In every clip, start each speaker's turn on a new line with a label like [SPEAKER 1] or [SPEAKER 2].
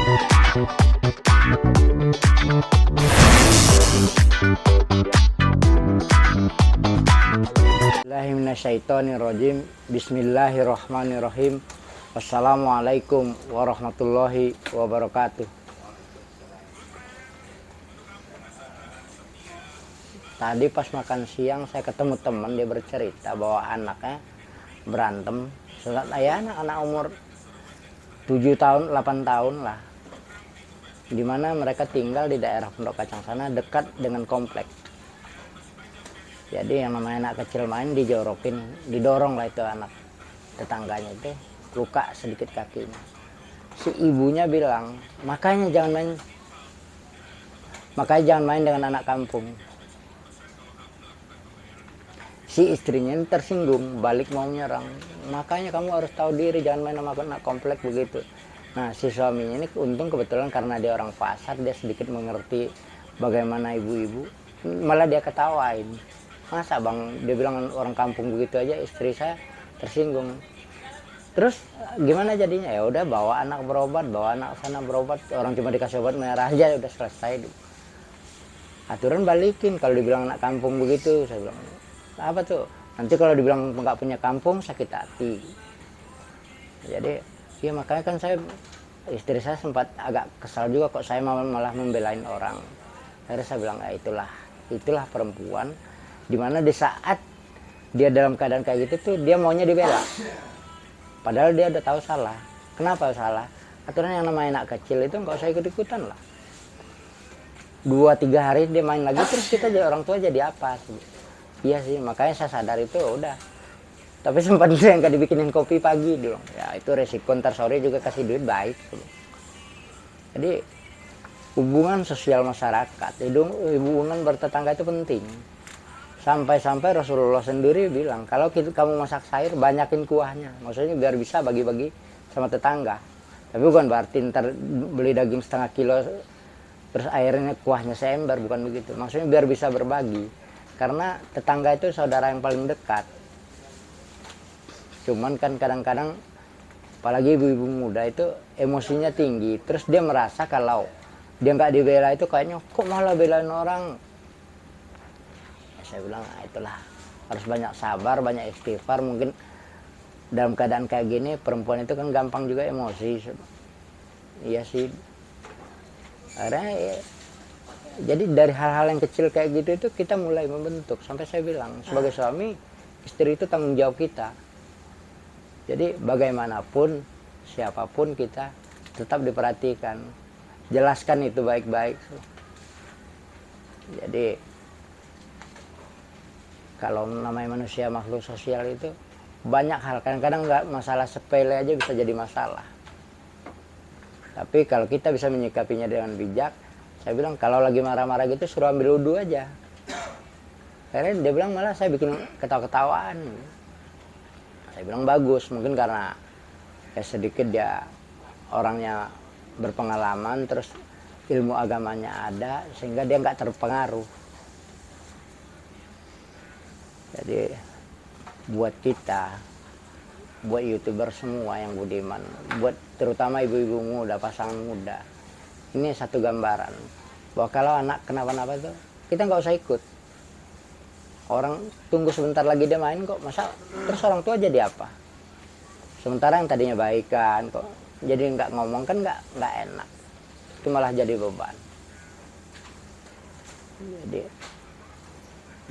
[SPEAKER 1] Bismillahirrahmanirrahim. Bismillahirrahmanirrahim. Wassalamualaikum warahmatullahi wabarakatuh. Tadi pas makan siang saya ketemu teman, dia bercerita bahwa anaknya berantem. Saat anak umur 7 tahun, 8 tahun lah. Dimana mereka tinggal di daerah Pondok Kacang sana, dekat dengan komplek. Jadi yang namanya anak kecil main dijorokin, didorong lah itu anak tetangganya itu, luka sedikit kakinya. Si ibunya bilang, makanya jangan main dengan anak kampung. Si istrinya ini tersinggung, balik mau menyerang. Makanya kamu harus tahu diri, jangan main sama anak komplek begitu. Nah, si suaminya ini untung kebetulan karena dia orang pasar, dia sedikit mengerti bagaimana ibu-ibu. Malah dia ketawain. Masa bang, dia bilang orang kampung begitu aja, istri saya tersinggung. Terus gimana jadinya? Ya udah bawa anak berobat, bawa anak sana berobat. Orang cuma dikasih obat merah aja udah selesai. Aturan balikin kalau dibilang anak kampung begitu. Saya bilang, apa tuh? Nanti kalau dibilang nggak punya kampung sakit hati. Jadi ya makanya kan istri saya sempat agak kesal juga kok saya malah membelain orang. Akhirnya saya bilang, itulah perempuan. Dimana di saat dia dalam keadaan kayak gitu tuh dia maunya dibela, padahal dia udah tahu salah. Kenapa salah? Aturan yang namanya anak kecil itu nggak usah ikut-ikutan lah. 2-3 hari dia main lagi terus kita jadi orang tua jadi apa sih? Iya sih, makanya saya sadar itu udah. Tapi sempat yang nggak dibikinin kopi pagi dulu, ya itu resiko, ntar sore juga kasih duit baik. Jadi hubungan sosial masyarakat, hubungan bertetangga itu penting. Sampai-sampai Rasulullah sendiri bilang, kalau kamu masak sayur, banyakin kuahnya. Maksudnya biar bisa bagi-bagi sama tetangga. Tapi bukan berarti ntar beli daging setengah kilo, terus airnya kuahnya seember, bukan begitu. Maksudnya biar bisa berbagi. Karena tetangga itu saudara yang paling dekat. Cuman kan kadang-kadang, apalagi ibu-ibu muda itu emosinya tinggi. Terus dia merasa kalau dia nggak dibela itu kayaknya, kok malah belain orang. Saya bilang, itulah harus banyak sabar, banyak istighfar. Mungkin dalam keadaan kayak gini perempuan itu kan gampang juga emosi. Iya sih. Akhirnya ya, jadi dari hal-hal yang kecil kayak gitu itu kita mulai membentuk. Sampai saya bilang sebagai suami, istri itu tanggung jawab kita. Jadi bagaimanapun, siapapun kita tetap diperhatikan. Jelaskan itu baik-baik. Jadi kalau namanya manusia makhluk sosial itu banyak hal, kadang-kadang nggak masalah sepele aja bisa jadi masalah. Tapi kalau kita bisa menyikapinya dengan bijak, saya bilang kalau lagi marah-marah gitu suruh ambil wudhu aja. Akhirnya dia bilang malah saya bikin ketawa-ketawaan. Saya bilang bagus, mungkin karena sedikit dia orangnya berpengalaman, terus ilmu agamanya ada, sehingga dia nggak terpengaruh. Jadi buat kita, buat YouTuber semua yang budiman, buat terutama ibu-ibu muda, pasangan muda, ini satu gambaran bahwa kalau anak kenapa-napa tuh kita nggak usah ikut. Orang tunggu sebentar lagi dia main kok, masa terus orang tua jadi apa? Sementara yang tadinya baikan kok jadi nggak ngomong, kan nggak enak, itu malah jadi beban. Jadi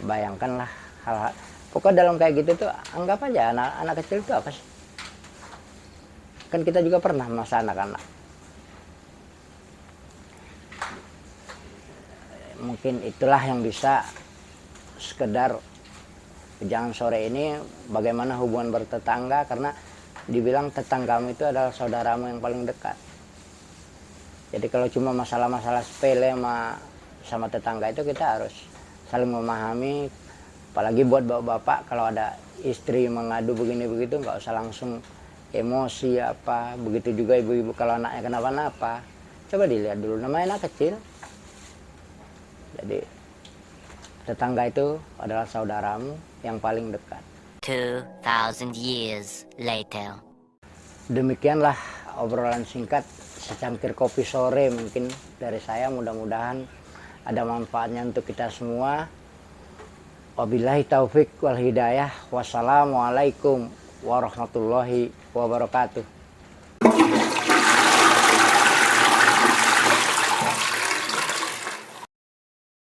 [SPEAKER 1] bayangkanlah hal-hal, pokoknya dalam kayak gitu tuh anggap aja anak kecil itu apa sih? Kan kita juga pernah masa anak-anak. Mungkin itulah yang bisa sekedar jangan sore ini bagaimana hubungan bertetangga, karena dibilang tetanggamu itu adalah saudaramu yang paling dekat. Jadi kalau cuma masalah-masalah sepele sama tetangga itu kita harus saling memahami. Apalagi buat bapak-bapak kalau ada istri mengadu begini begitu nggak usah langsung emosi apa. Begitu juga ibu-ibu kalau anaknya kenapa-napa, coba dilihat dulu, namanya anak kecil. Jadi tetangga itu adalah saudaramu yang paling dekat.
[SPEAKER 2] 2000 years later.
[SPEAKER 1] Demikianlah obrolan singkat secangkir kopi sore mungkin dari saya, mudah-mudahan ada manfaatnya untuk kita semua. Wabillahi taufik wal hidayah. Wassalamualaikum warahmatullahi wabarakatuh.